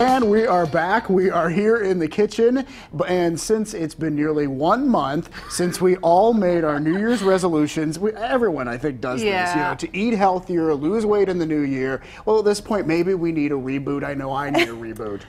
And we are back. We are here in the kitchen, and since it's been nearly 1 month since we all made our New Year's resolutions, everyone I think does this, to eat healthier, lose weight in the new year. Well, at this point, maybe we need a reboot. I know I need a reboot.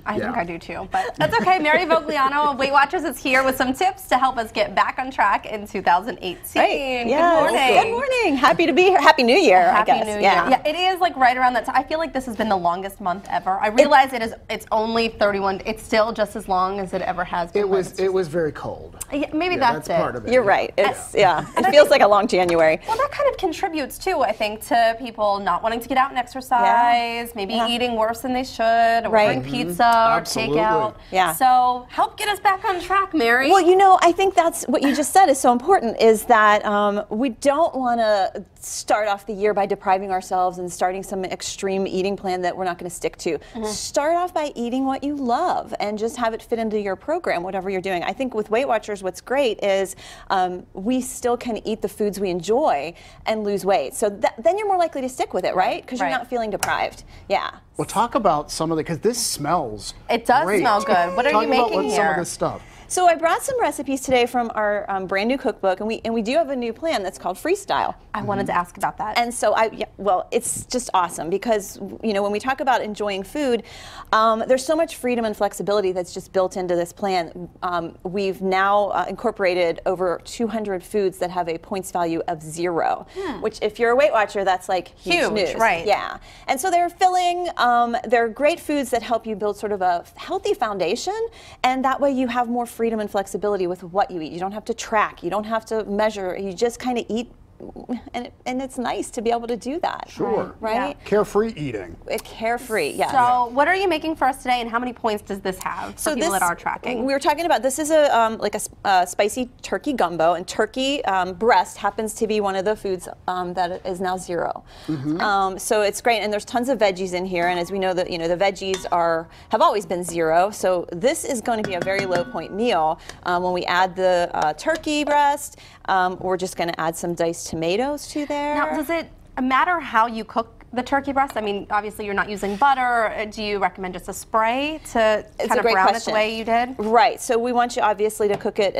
I think I do too, but that's okay. Mary Vogliano of Weight Watchers is here with some tips to help us get back on track in 2018. Right. Good morning. Good morning. Happy to be here. Happy New Year, Happy I guess. New Year. Yeah, it is like right around that time. I feel like this has been the longest month ever. I realize it's only 31. It's still just as long as it ever has been. It was very cold. Yeah, maybe that's it. Part of it. You're right. It's it feels like a long January. Well, that kind of contributes too, I think, to people not wanting to get out and exercise, maybe eating worse than they should, ordering pizza or takeout. Yeah. So help get us back on track, Mary. Well, I think that's what you just said is so important, is that we don't want to start off the year by depriving ourselves and starting some extreme eating plan that we're not going to stick to. Start off by eating what you love and just have it fit into your program, whatever you're doing. I think with Weight Watchers, what's great is we still can eat the foods we enjoy and lose weight. So then you're more likely to stick with it, right? Because you're not feeling deprived. Yeah. Well, talk about some of the, because this smells It does great. smell good. What are you making here? Some of this stuff. So I brought some recipes today from our brand new cookbook, and we do have a new plan that's called Freestyle. I wanted to ask about that. And so well, it's just awesome because when we talk about enjoying food, there's so much freedom and flexibility that's just built into this plan. We've now incorporated over 200 foods that have a points value of 0, which if you're a Weight Watcher, that's like huge news. Right? Yeah. And so they're filling. They're great foods that help you build sort of a healthy foundation, and that way you have more freedom and flexibility with what you eat. You don't have to track. You don't have to measure. You just kind of eat. And it's nice to be able to do that. Sure. Right? Yeah. Carefree eating. Carefree, yes. So what are you making for us today, and how many points does this have for people that are tracking? We were talking about, this is like a spicy turkey gumbo, and turkey breast happens to be one of the foods that is now 0. So it's great, and there's tons of veggies in here, and as we know, the veggies have always been 0. So this is going to be a very low point meal. When we add the turkey breast, we're just going to add some diced tomatoes to there. Now, does it matter how you cook the turkey breast? I mean, obviously you're not using butter. Do you recommend just a spray to kind of brown it the way you did? Right. So we want you obviously to cook it,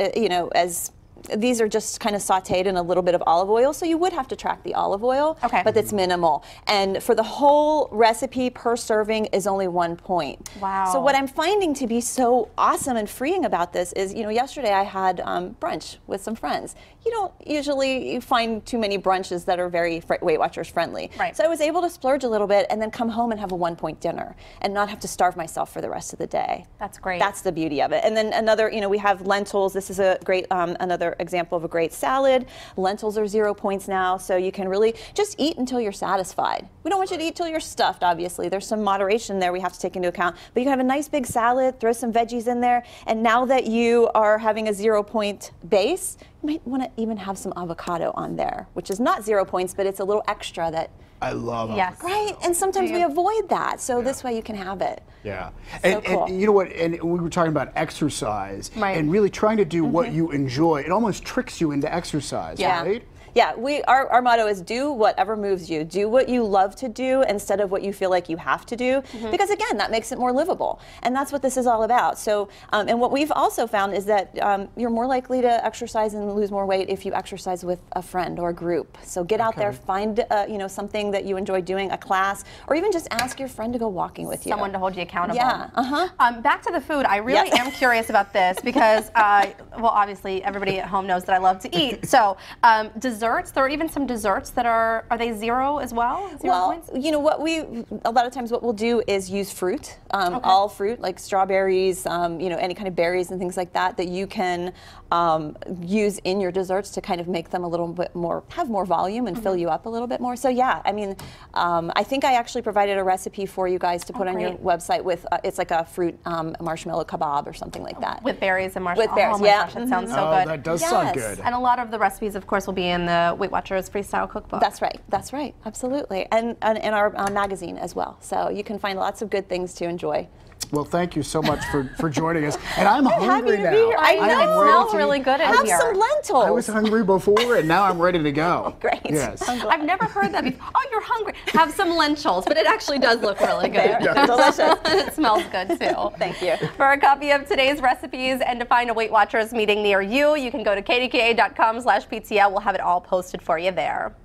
as these are just kind of sauteed in a little bit of olive oil, so you would have to track the olive oil, but it's minimal. And for the whole recipe, per serving is only 1 point. Wow. So what I'm finding to be so awesome and freeing about this is, yesterday I had brunch with some friends. You don't usually find too many brunches that are very Weight Watchers friendly. Right. So I was able to splurge a little bit and then come home and have a 1 point dinner and not have to starve myself for the rest of the day. That's great. That's the beauty of it. And then another, we have lentils. This is a great, another example of a great salad. Lentils are 0 points now, so you can really just eat until you're satisfied. We don't want you to eat till you're stuffed, obviously. There's some moderation there we have to take into account. But you can have a nice big salad, throw some veggies in there, and now that you are having a 0 point base, you might want to even have some avocado on there, which is not 0 points, but it's a little extra that I love avocado. Right, and sometimes we avoid that, so this way you can have it. Yeah, So cool. And you know what, and we were talking about exercise, and really trying to do what you enjoy. It almost tricks you into exercise, right? Yeah, our motto is do whatever moves you. Do what you love to do instead of what you feel like you have to do, because again, that makes it more livable. And that's what this is all about. So, and what we've also found is that you're more likely to exercise and lose more weight if you exercise with a friend or a group. So get out there, find something that you enjoy doing, a class, or even just ask your friend to go walking with you. Someone to hold you accountable. Yeah. Back to the food. I really am curious about this because, well, obviously everybody at home knows that I love to eat. So desserts, there are even some desserts that are they 0 as well? 0 points? A lot of times what we'll do is use fruit, all fruit, like strawberries, any kind of berries and things like that you can use in your desserts to kind of make them a little bit more, have more volume and fill you up a little bit more. So yeah, I mean, I think I actually provided a recipe for you guys to put on your website with, it's like a fruit marshmallow kebab or something like that. With berries and marshmallows. With berries, oh my gosh, that sounds so good. That does sound good. And a lot of the recipes, of course, will be in the Weight Watchers Freestyle Cookbook. That's right, absolutely. And in our magazine as well. So you can find lots of good things to enjoy. Well, thank you so much for joining us. And I'm hungry now. I know. It smells really good in Have here. some lentils. I was hungry before, and now I'm ready to go. Great. Yes. I've never heard that before. Oh, you're hungry. Have some lentils, but it actually does look really good. Delicious. It smells good too. Thank you. For a copy of today's recipes and to find a Weight Watchers meeting near you, you can go to kdka.com/PTL. We'll have it all posted for you there.